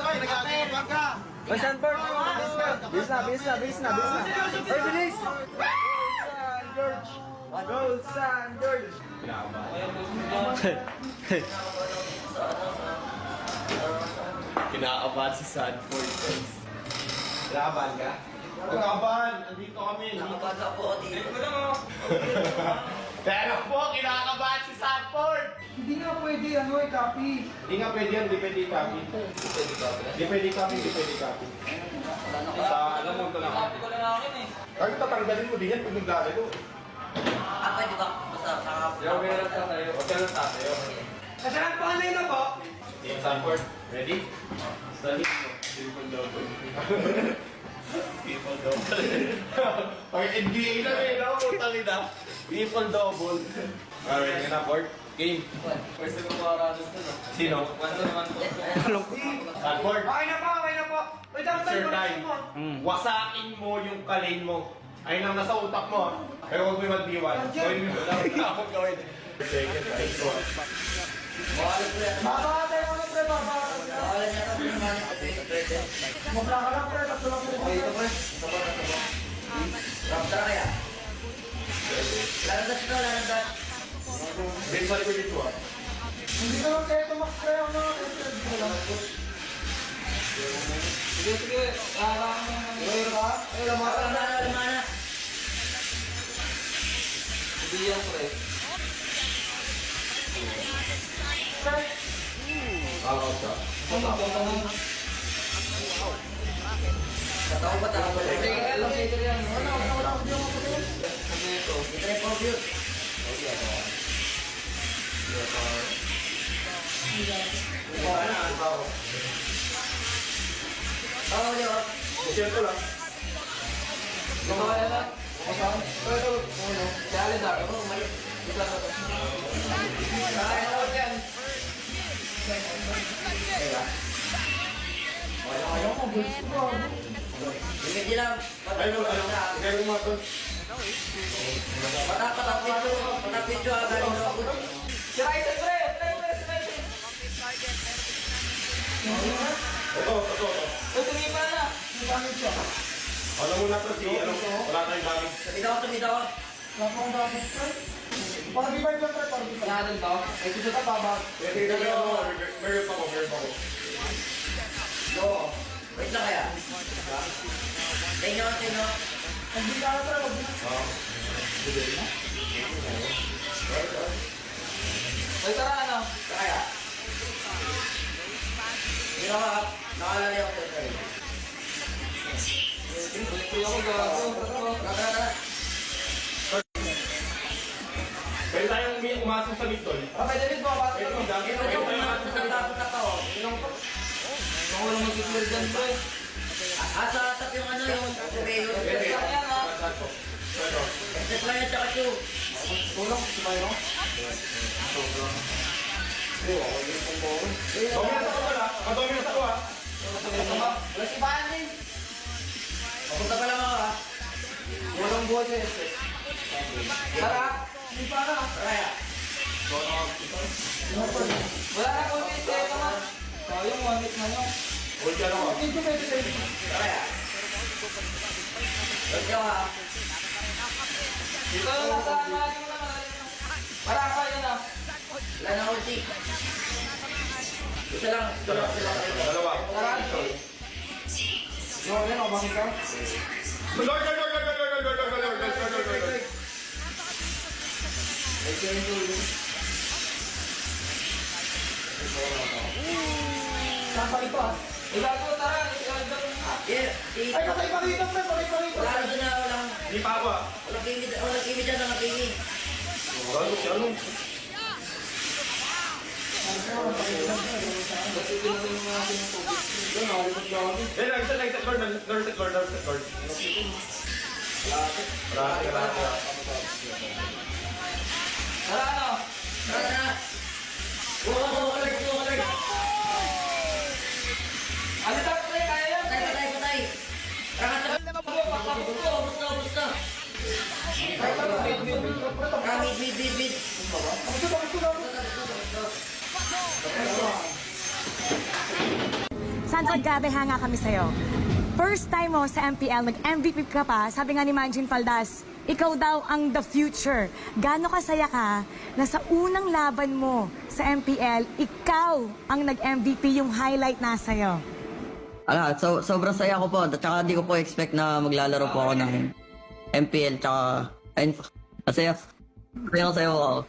kayo, nag-aakit ka. O, Sanford! Bilis na! Ay, bilis! Go, San George! Kinakabahan si Sanford. Laban ka? Laban! Andito kami. Nakabata po ako dito. Pero po, kinakabahan si Sanford! Hindi nga pwede, copy. Hindi nga pwede yan, hindi pwede i-copy. Hindi pwede i-copy, hindi pwede i-copy. Sa alam mo ito lang. Copy ko lang akin eh. Kaya tatanggalin mo din yan pag naglalaro. Pwede ba? Basta nakapot. Okay lang tayo. Okay lang tayo. Kasalanan pa kanina po. Team Sanford, ready? Study mo. Triple double. Triple double. Pag NBA na eh, no? Putang ina. Triple double. Alright, na board. Game. Pwede ko makaranas na no? Sino? Kwento naman po. Sanford. Okay na po. Wait, Sir time. Wasakin mo yung kalin mo. Ayun lang nasa utak mo. ah. Pero huwag mo yung mag-B1. Gawin mo lang. Ako gawin. Second, right, go. Makalit ko yan. Babakatay ako na, pre. Makalit niya kami naman yung pwede. Mabla ka lang, pre. Tatlo lang, pre. Okay, ito pre. Sabot. Ramdara kaya? Lalandas ito, lalandas. Din sa likod dito ah. Hindi ka lang kayo tumak, pre. Ano? Hindi lang. Sige. Kakaroon mo naman. Ayun ka? Ayun, lamata na. Lamana. Hindi yan pre. Out ka. Katawa ba tayo? Sige, lang. Sige, yan. Wala. Ito. Ito yung view. Oo, di ba? Share ko lang. Gumawala na. Ito. Ano? Dali na. Ako, mali. Kaya ako yan. Ayaw ko, gusto ko. Limit nila. Ayun, kaya mo ito. Patapit yung agad yung ako. Si Ryzen, pre. Ito. Tumima na. May gamit siya. Alam mo na ito si, wala tayong gamit. Tumita ko. Wala akong gamit, pre. Parang divide lang, pre. Parang divide. Natin to. Ay, gusto ka pa ba? Meron pa ko. Go. Wait lang kaya. Tenyo. Hindi ka na, pre. Wag na. Wait, tara ano? Kaya. Hindi na ka. Nakalali ako sa tayo. Kuya ko gago. Tara. Pwede tayong umasok sa Victor. Pwede rin po, pasok Pwede ko. mo gamit. Ito yung natakot na to. Ako lang mag-clear dyan, pre. Asa atap yung ano yung kubeyo. Pwede. Ayan, ha? Estes lang yan tsaka chew. Tulong, sumayo. Dominant ako ah. Wala si Bani. Papunta pa lang ako ha. Walang buwan sa SS. Tara. Hindi pa na. Kaya. Wala na kung may seko na. Sayang, 1 week na yun. Hold ka lang ah. Hindi ko pwede sa'yo. Kaya. Wait ka ha. Ito lang nasa malalim mo na. Para ka yun ah. Wala na ulti. Isa lang. Dalawa. Tara. Yo, yan o, bangin ka. Lord. Saan pa ito ah? Igago, tara. Ay, patay pa rito, pre. Patay pa rito. Wala doon na walang. Di pa ako ah. Walang kimit dyan na pingi. Ano? Lord. Tara, ano? Tara na. Ano daw, pre? Kaya yan. Patay. Tara na. Ubus na. Kami bid. Gusto ba? Sandra, grabe hanga kami sa'yo. First time mo sa MPL, nag-MVP ka pa, sabi nga ni Manjin Faldas, ikaw daw ang the future. Gaano kasaya ka na sa unang laban mo sa MPL, ikaw ang nag-MVP, yung highlight na sa'yo? Sobrang saya ko po. At saka di ko po expect na maglalaro po ako ng MPL. Tsaka, ayun po. Masaya. Masaya ko ako.